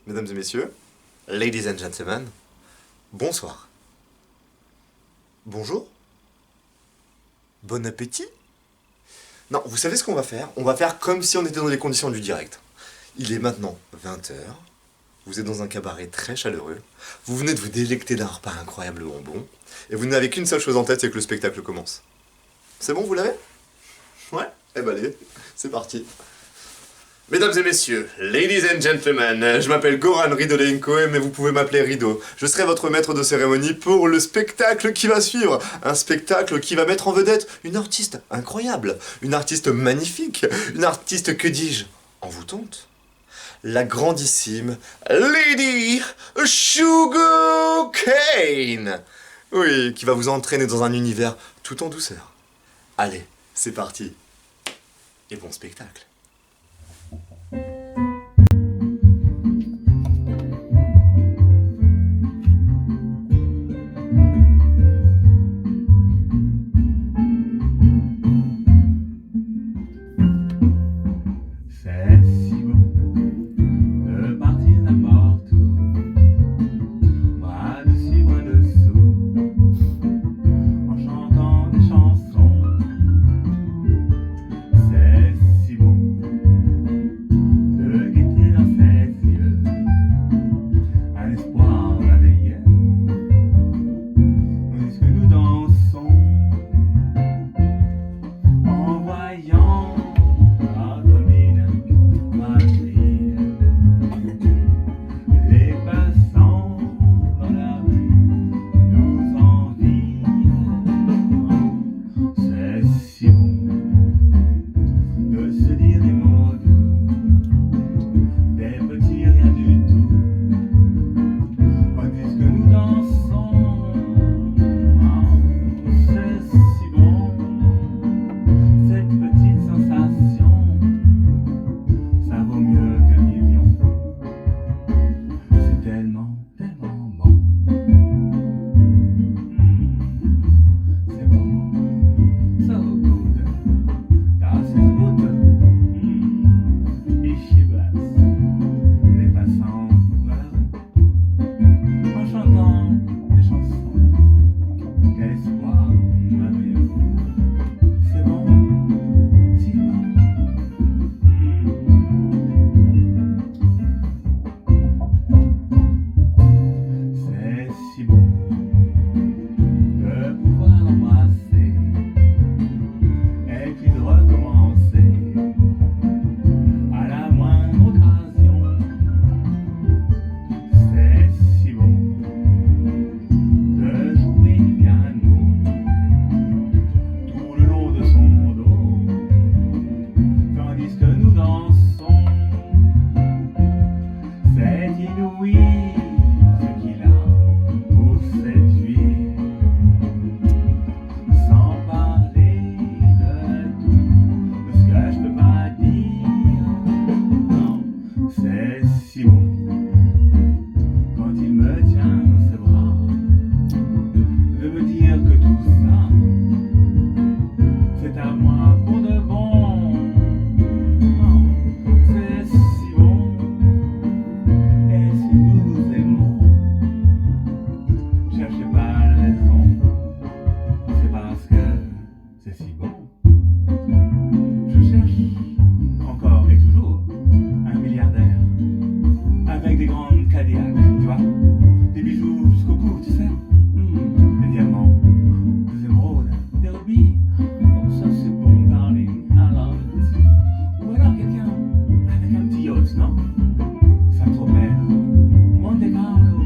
Mesdames et messieurs, ladies and gentlemen, bonsoir. Bonjour. Bon appétit. Non, vous savez ce qu'on va faire? On va faire comme si on était dans les conditions du direct. Il est maintenant 20 heures. Vous êtes dans un cabaret très chaleureux. Vous venez de vous délecter d'un repas incroyable au bonbon. Et vous n'avez qu'une seule chose en tête, c'est que le spectacle commence. C'est bon, vous l'avez? Ouais? Eh ben allez, c'est parti. Mesdames et messieurs, ladies and gentlemen, je m'appelle Goran Ridolenko, mais vous pouvez m'appeler Rido. Je serai votre maître de cérémonie pour le spectacle qui va suivre. Un spectacle qui va mettre en vedette une artiste incroyable, une artiste magnifique, une artiste, que dis-je, envoûtante. La grandissime Lady Sugar Cane. Oui, qui va vous entraîner dans un univers tout en douceur. Allez, c'est parti. Et bon spectacle. C'est si bon de partir n'importe où, bras dessus, bras dessous, en chantant des chansons. C'est si bon de guetter dans ses yeux un espoir d'ailleurs. Tandis que nous dansons en voyant notre mine marcher. Les passants dans la rue nous envient. C'est si bon de se dire des mots doux, des petits rien du tout, tandis que nous dansons. C'est si bon, cette petite sensation, ça vaut mieux qu'un million. C'est tellement, tellement bon. C'est bon, so good. Das ist gut. Ich liebe es. Les passants dans la rue, en chantant des chansons. Quel espoir merveilleux. C'est bon, si bon. C'est si bon de pouvoir l'embrasser et puis de recommencer à la moindre occasion. C'est si bon de jouer du piano tout le long de son dos, tandis que nous dansons. C'est inouï ce qu'il a pour séduire, sans parler de tout ce que je peux pas dire. Non, c'est si bon quand il me tient dans ses bras, de me dire que tout ça, c'est à moi pour de bon. Non, c'est si bon. Et si nous nous aimons, cherchez pas la raison, c'est parce que c'est si bon. Je cherche encore et toujours un milliardaire avec des grandes Cadillacs, tu vois, des bijoux jusqu'au cou, tu sais, des diamants, des émeraudes, des rubis. Oh, ça c'est bon, darling, I love it. Ou alors quelqu'un avec un petit yacht, non? Saint-Tropez, Monte Carlo,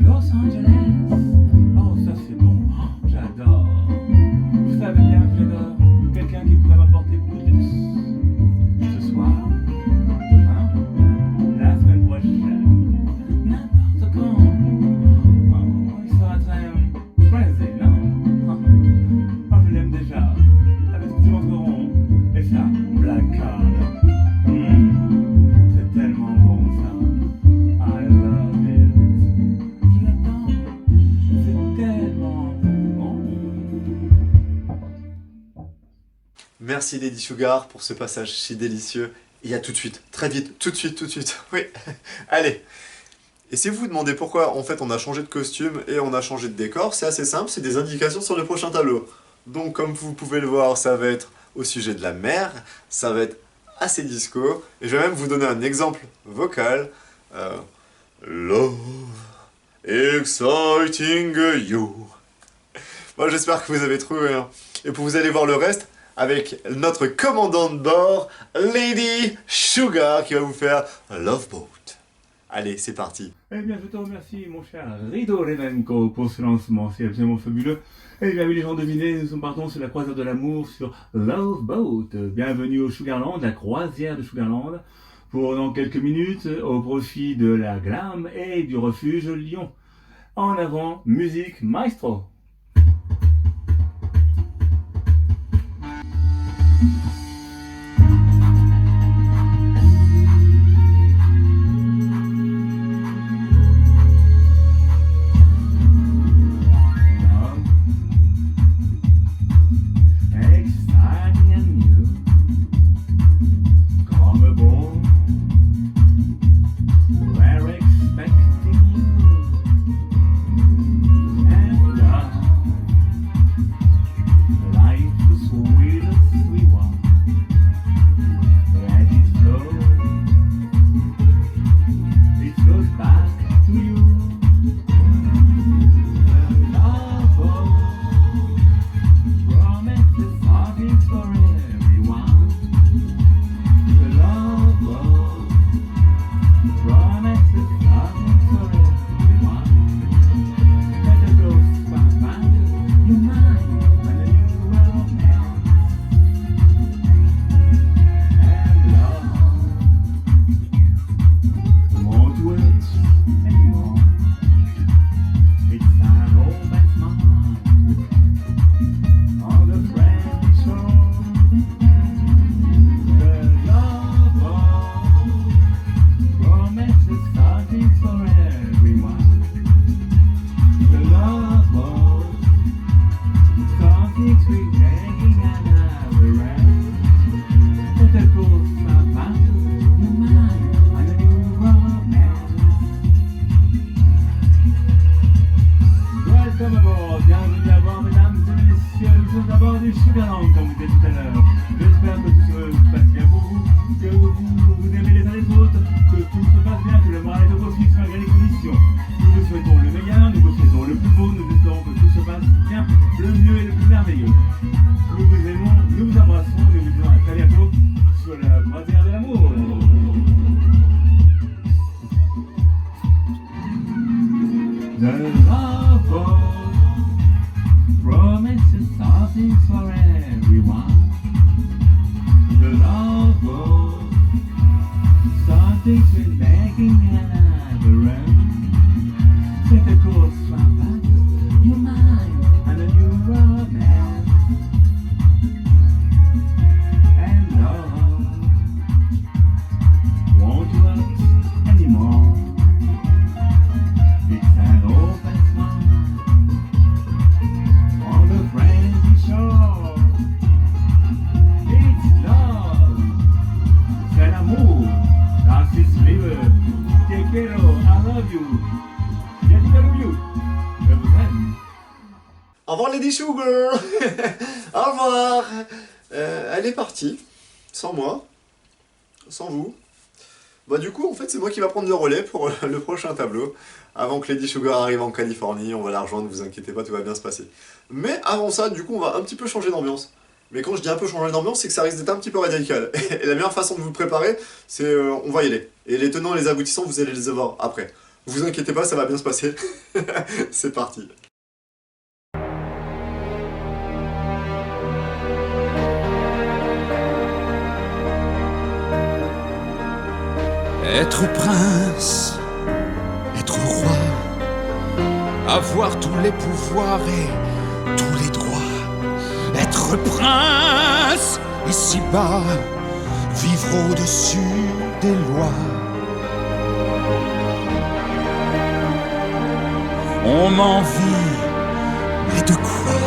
Los Angeles. Oh, ça c'est bon, oh, j'adore. Vous savez bien que j'adore quelqu'un qui pourrait m'apporter beaucoup de luxe. Ce soir, demain, la semaine prochaine, n'importe quand. Oh, il sera très crazy, non? Oh, je l'aime déjà, avec ce petit ventre rond et sa black card. C'est tellement bon ça. I love it. Je l'attends. C'est tellement bon. Merci Lady Sugar pour ce passage si délicieux Il y a tout de suite, très vite, tout de suite, oui. Allez. Et si vous vous demandez pourquoi en fait on a changé de costume et on a changé de décor, c'est assez simple, c'est des indications sur le prochain tableau. Donc comme vous pouvez le voir, ça va être au sujet de la mer, ça va être assez disco, et je vais même vous donner un exemple vocal. Love, exciting you. Bon, j'espère que vous avez trouvé, hein. Et puis vous allez voir le reste avec notre commandant de bord, Lady Sugar, qui va vous faire Love Boat. Allez, c'est parti. Eh bien, je te remercie, mon cher Rido Revenko, pour ce lancement. C'est absolument fabuleux. Eh bien, oui, les gens devinez, nous partons sur la croisière de l'amour sur Love Boat. Bienvenue au Sugarland, la croisière de Sugarland, pour dans quelques minutes, au profit de la Glam et du refuge Lyon. En avant, musique maestro. Au revoir Lady Sugar. Au revoir. Elle est partie, sans moi, sans vous. Bah du coup, en fait, c'est moi qui va prendre le relais pour le prochain tableau. Avant que Lady Sugar arrive en Californie, on va la rejoindre, vous inquiétez pas, tout va bien se passer. Mais avant ça, du coup, on va un petit peu changer d'ambiance. Mais quand je dis un peu changer d'ambiance, c'est que ça risque d'être un petit peu radical. Et la meilleure façon de vous préparer, c'est on va y aller. Et les tenants et les aboutissants, vous allez les avoir après. Vous inquiétez pas, ça va bien se passer. C'est parti. Être prince, être roi, avoir tous les pouvoirs et tous les droits. Être prince, ici-bas, vivre au-dessus des lois. On m'envie, mais de quoi?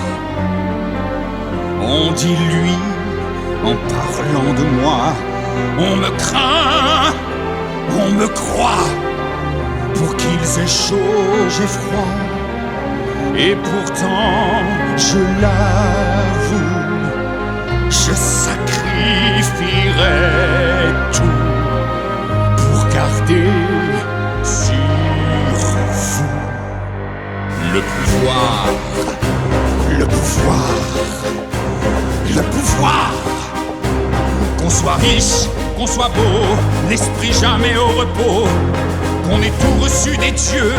On dit lui en parlant de moi. On me craint, on me croit. Pour qu'ils aient chaud, j'ai froid. Et pourtant, je l'avoue, je sacrifierais tout pour garder sur vous le pouvoir, le pouvoir, le pouvoir. Qu'on soit riche, qu'on soit beau, l'esprit jamais au repos, qu'on ait tout reçu des dieux,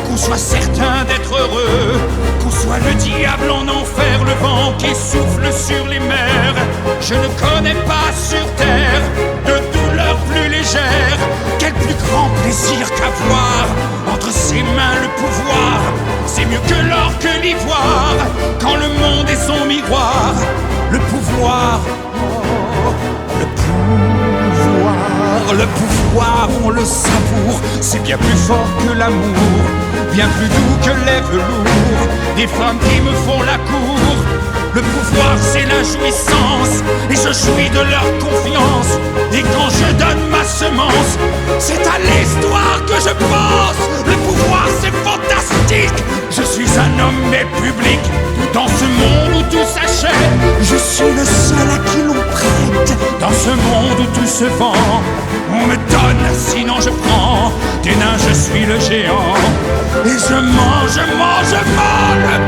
qu'on soit certain d'être heureux, qu'on soit le diable en enfer, le vent qui souffle sur les mers. Je ne connais pas sur terre de douleur plus légère. Quel plus grand plaisir qu'avoir entre ses mains le pouvoir. C'est mieux que l'or, que l'ivoire, quand le monde est son miroir. Le pouvoir, oh, le pouvoir, le pouvoir, on le savoure. C'est bien plus fort que l'amour, bien plus doux que les velours des femmes qui me font la cour. Le pouvoir c'est la jouissance, et je jouis de leur confiance. Et quand je donne ma semence, c'est à l'histoire que je pense. Le pouvoir c'est fantastique, je suis un homme public. Dans ce monde où tout s'achète, je suis le seul à qui l'on prête. Dans ce monde où tout se vend, on me donne, sinon je prends. Des nains je suis le géant, et je mange le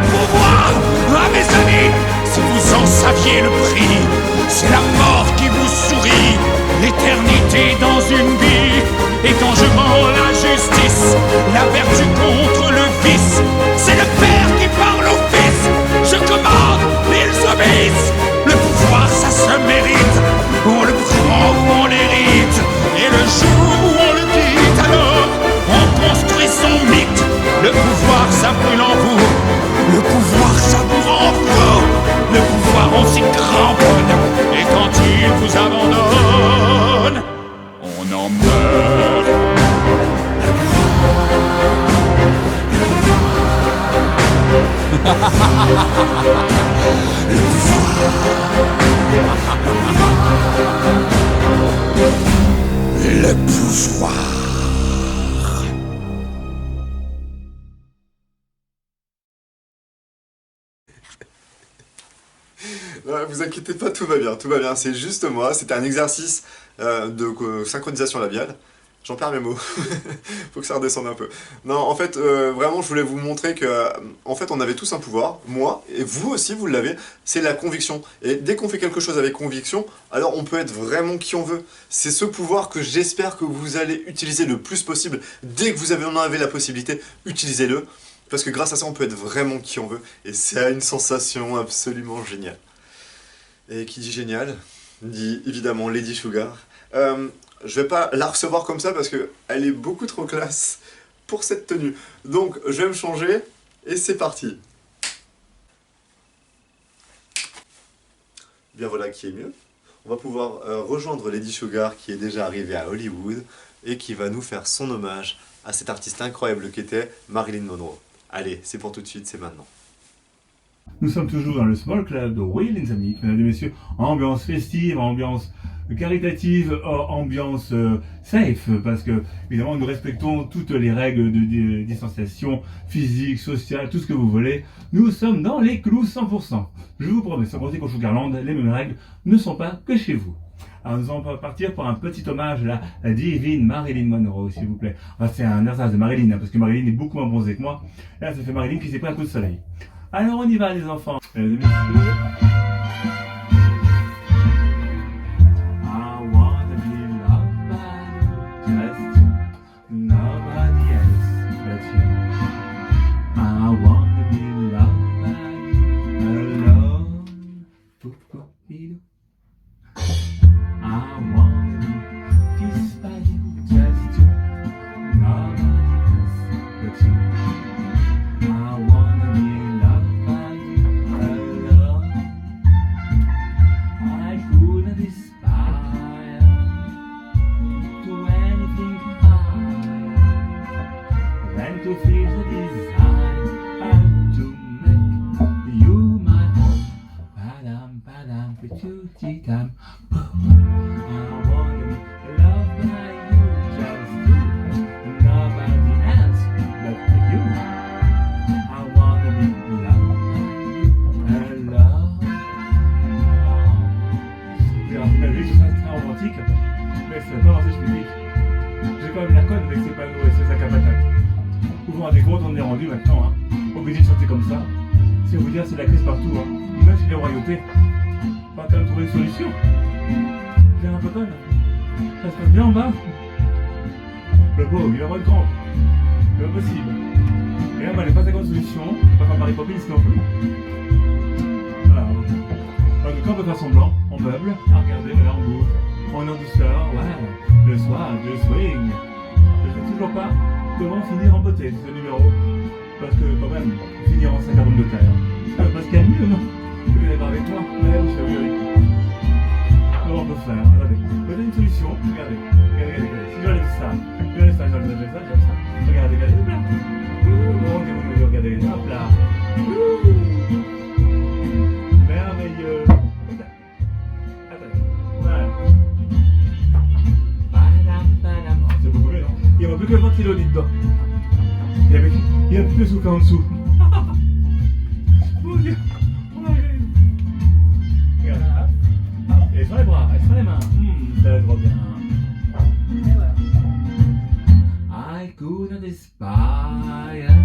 pouvoir. Ah mes amis, si vous en saviez le prix, c'est la mort qui vous sourit, l'éternité dans une vie. Et quand je rends la justice, la vertu contre le vice, c'est le Père qui parle au Fils. Je commande, ils obéissent. Le pouvoir ça se mérite, on le prend ou on l'hérite. Et le jour où on le quitte, alors on construit son mythe. Le pouvoir ça brûle en vous, le pouvoir ça vous rend fou. Le pouvoir on s'y cramponne, et quand il vous abandonne, on en meurt. Le pouvoir. Ouais, vous inquiétez pas, tout va bien, tout va bien. C'est juste moi, c'était un exercice de synchronisation labiale. J'en perds mes mots, faut que ça redescende un peu. Non, en fait, vraiment, je voulais vous montrer que, en fait, on avait tous un pouvoir, moi, et vous aussi, vous l'avez, c'est la conviction. Et dès qu'on fait quelque chose avec conviction, alors on peut être vraiment qui on veut. C'est ce pouvoir que j'espère que vous allez utiliser le plus possible. Dès que vous en avez la possibilité, utilisez-le. Parce que grâce à ça, on peut être vraiment qui on veut. Et c'est une sensation absolument géniale. Et qui dit génial, dit évidemment Lady Sugar. Je vais pas la recevoir comme ça parce qu'elle est beaucoup trop classe pour cette tenue. Donc je vais me changer et c'est parti. Bien voilà qui est mieux. On va pouvoir rejoindre Lady Sugar qui est déjà arrivée à Hollywood et qui va nous faire son hommage à cette artiste incroyable qu'était Marilyn Monroe. Allez, c'est pour tout de suite, c'est maintenant. Nous sommes toujours dans le Small Club de Will and the Meek, mesdames et messieurs, ambiance festive, ambiance caritative, ambiance safe, parce que évidemment nous respectons toutes les règles de distanciation physique, sociale, tout ce que vous voulez. Nous sommes dans les clous 100%. Je vous promets, sans compter qu'au Sugarland, les mêmes règles ne sont pas que chez vous. Alors nous allons partir pour un petit hommage à la divine Marilyn Monroe, s'il vous plaît. Enfin, c'est un ersatz de Marilyn, parce que Marilyn est beaucoup moins bronzée que moi. Là, ça fait Marilyn qui s'est pris un coup de soleil. Alors on y va les enfants. vous rendez compte, on est rendu maintenant, hein. Obligé de chanter comme ça. C'est vous dire, c'est la crise partout, hein. Même chez les royautés. On va quand même trouver une solution. J'ai un peu conne. Ça se passe bien en bas. Le pauvre, il envoie une crampe. C'est pas possible. Et là, moi, j'ai pas 50 solutions. Pas faire Mary Poppins non plus. Voilà. En tout cas, on peut faire semblant. On meuble. Ah, regardez, là, on bouge. On est en douceur. Ouais. Le soir, je swing. Je sais toujours pas comment finir en beauté ce numéro. Parce que, quand même, finir en 50 de terre. Parce qu'il y a mieux, non? Vous voulez pas avec moi? Ouais, oui. Comment on peut faire? Regardez. Peut-être une solution. Regardez. Regardez. Si j'enlève ça. Regardez ça. Regardez là. Bon, regardez. Hop là. Merveilleux. Attendez. Voilà. Badam. Oh, c'est beaucoup mieux, non? Il n'y a plus que le ventilo dedans. Il y a plus de souffle en dessous. Mon Dieu. Regarde. Hop. Et sur les bras, et sur les mains. Ça va trop bien. Et voilà. I couldn't aspire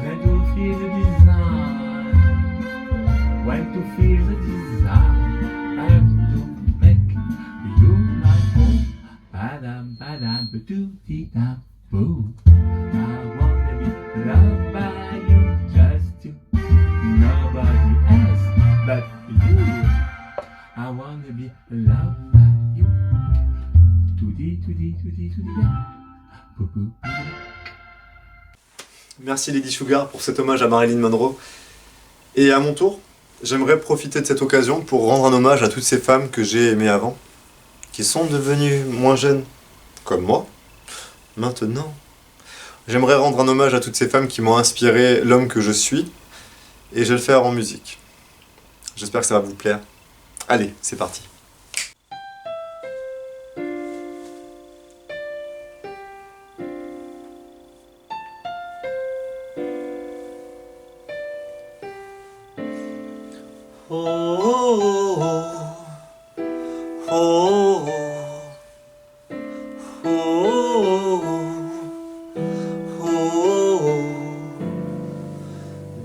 when to feel the desire. When to feel the desire, I have to make you my own. Badam, ba-doo-dee-dam, boo. I wanna be loved by you, just you. Nobody else but you. I wanna be loved by you. Toudi, Merci Lady Sugar pour cet hommage à Marilyn Monroe. Et à mon tour, j'aimerais profiter de cette occasion pour rendre un hommage à toutes ces femmes que j'ai aimées avant, qui sont devenues moins jeunes, comme moi, maintenant. J'aimerais rendre un hommage à toutes ces femmes qui m'ont inspiré l'homme que je suis, et je vais le faire en musique. J'espère que ça va vous plaire. Allez, c'est parti.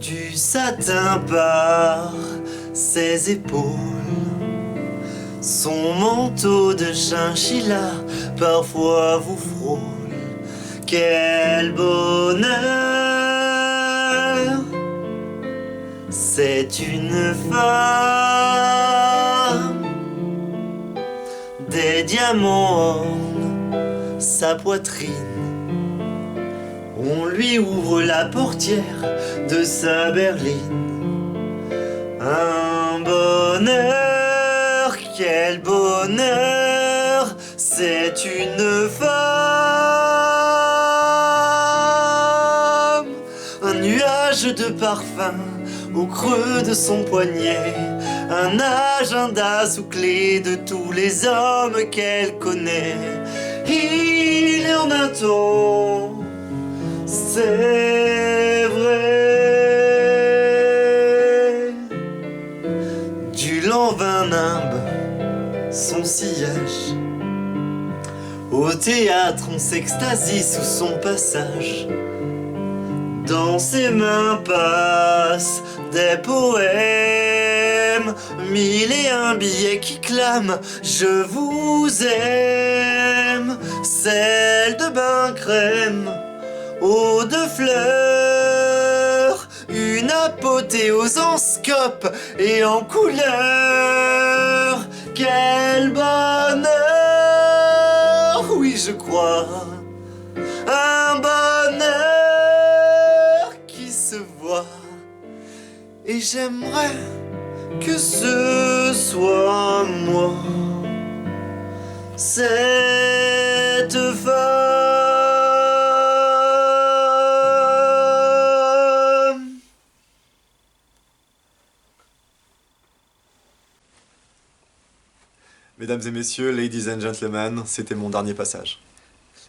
Du satin par ses épaules, son manteau de chinchilla parfois vous frôle. Quel bonheur! C'est une femme. Des diamants ornent sa poitrine. On lui ouvre la portière de sa berline. Un bonheur, quel bonheur, c'est une femme. Un nuage de parfum au creux de son poignet, un agenda sous clé de tous les hommes qu'elle connaît. Il en a tant, c'est vrai. Du lin nimbe son sillage. Au théâtre on s'extasie sous son passage. Dans ses mains passent des poèmes, 1001 billets qui clament « Je vous aime ». Celle de bain crème, eau de fleurs, une apothéose en scope et en couleur. Quel bonheur, oui je crois, un bonheur qui se voit. Et j'aimerais que ce soit moi, cette femme. Mesdames et messieurs, ladies and gentlemen, c'était mon dernier passage.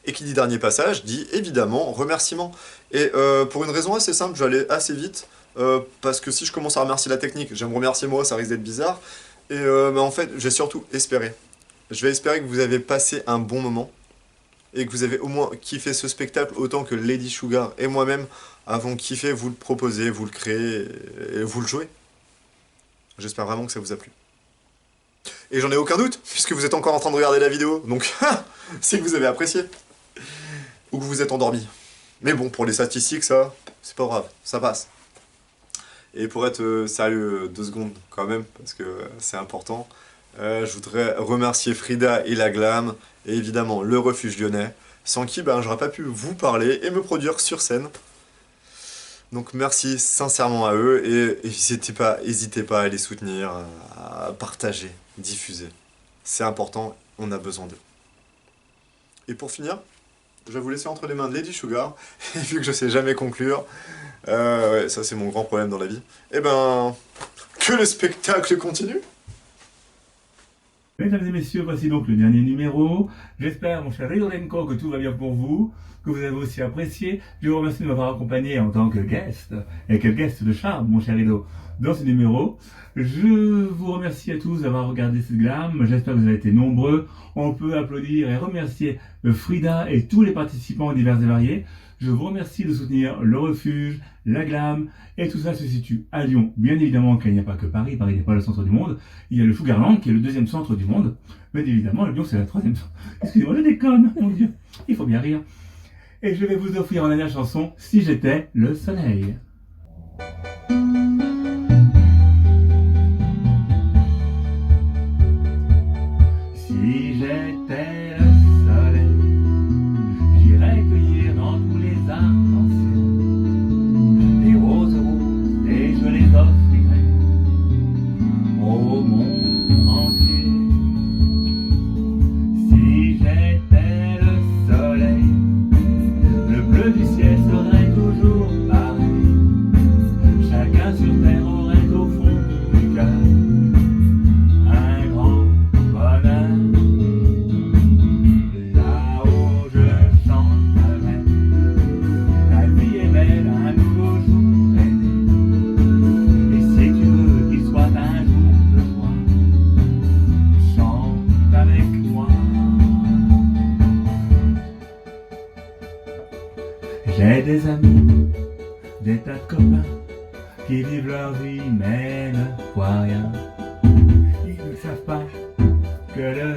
Et qui dit dernier passage, dit évidemment remerciement. Et pour une raison assez simple, je vais aller assez vite, parce que si je commence à remercier la technique, je vais me remercier moi, ça risque d'être bizarre. Et mais en fait, j'ai surtout espéré. Je vais espérer que vous avez passé un bon moment. et que vous avez au moins kiffé ce spectacle autant que Lady Sugar et moi-même avons kiffé vous le proposer, vous le créer et vous le jouer. J'espère vraiment que ça vous a plu. Et j'en ai aucun doute, puisque vous êtes encore en train de regarder la vidéo, donc c'est que vous avez apprécié. Ou que vous êtes endormi. Mais bon, pour les statistiques, ça, c'est pas grave, ça passe. Et pour être sérieux 2 secondes quand même, parce que c'est important, je voudrais remercier Frida et la Glam, et évidemment le Refuge Lyonnais, sans qui j'aurais pas pu vous parler et me produire sur scène. Donc merci sincèrement à eux, et n'hésitez pas à les soutenir, à partager, diffuser. C'est important, on a besoin d'eux. Et pour finir, je vais vous laisser entre les mains de Lady Sugar, et vu que je sais jamais conclure, ouais, ça c'est mon grand problème dans la vie, et que le spectacle continue. Mesdames et messieurs, voici donc le dernier numéro. J'espère, mon cher Ridorenko, que tout va bien pour vous, que vous avez aussi apprécié. Je vous remercie de m'avoir accompagné en tant que guest, et quel guest de charme, mon cher Rido, dans ce numéro. Je vous remercie à tous d'avoir regardé cette glam. J'espère que vous avez été nombreux. On peut applaudir et remercier Frida et tous les participants divers et variés. Je vous remercie de soutenir le Refuge, la Glam, et tout ça se situe à Lyon. Bien évidemment qu'il n'y a pas que Paris, Paris n'est pas le centre du monde. Il y a le Sugarland qui est le 2e centre du monde. Mais évidemment, Lyon c'est la 3e centre. Excusez-moi, je déconne, mon Dieu. Il faut bien rire. Et je vais vous offrir en dernière chanson, Si j'étais le soleil. Si j'étais le soleil, j'irais cueillir dans tous les arcs-en-ciel les roses rouges et je les offrirais au monde entier. Si j'étais le soleil, le bleu du ciel serait toujours pareil. Chacun sur terre aurait au fond du cœur un grand bonheur. Là-haut je chanterai, la vie est belle, un nouveau jour est né. Et si tu veux qu'il soit un jour de joie, chante avec moi. J'ai des amis, des tas de copains qui vivent leur vie mais ne voient rien. Ils ne savent pas que le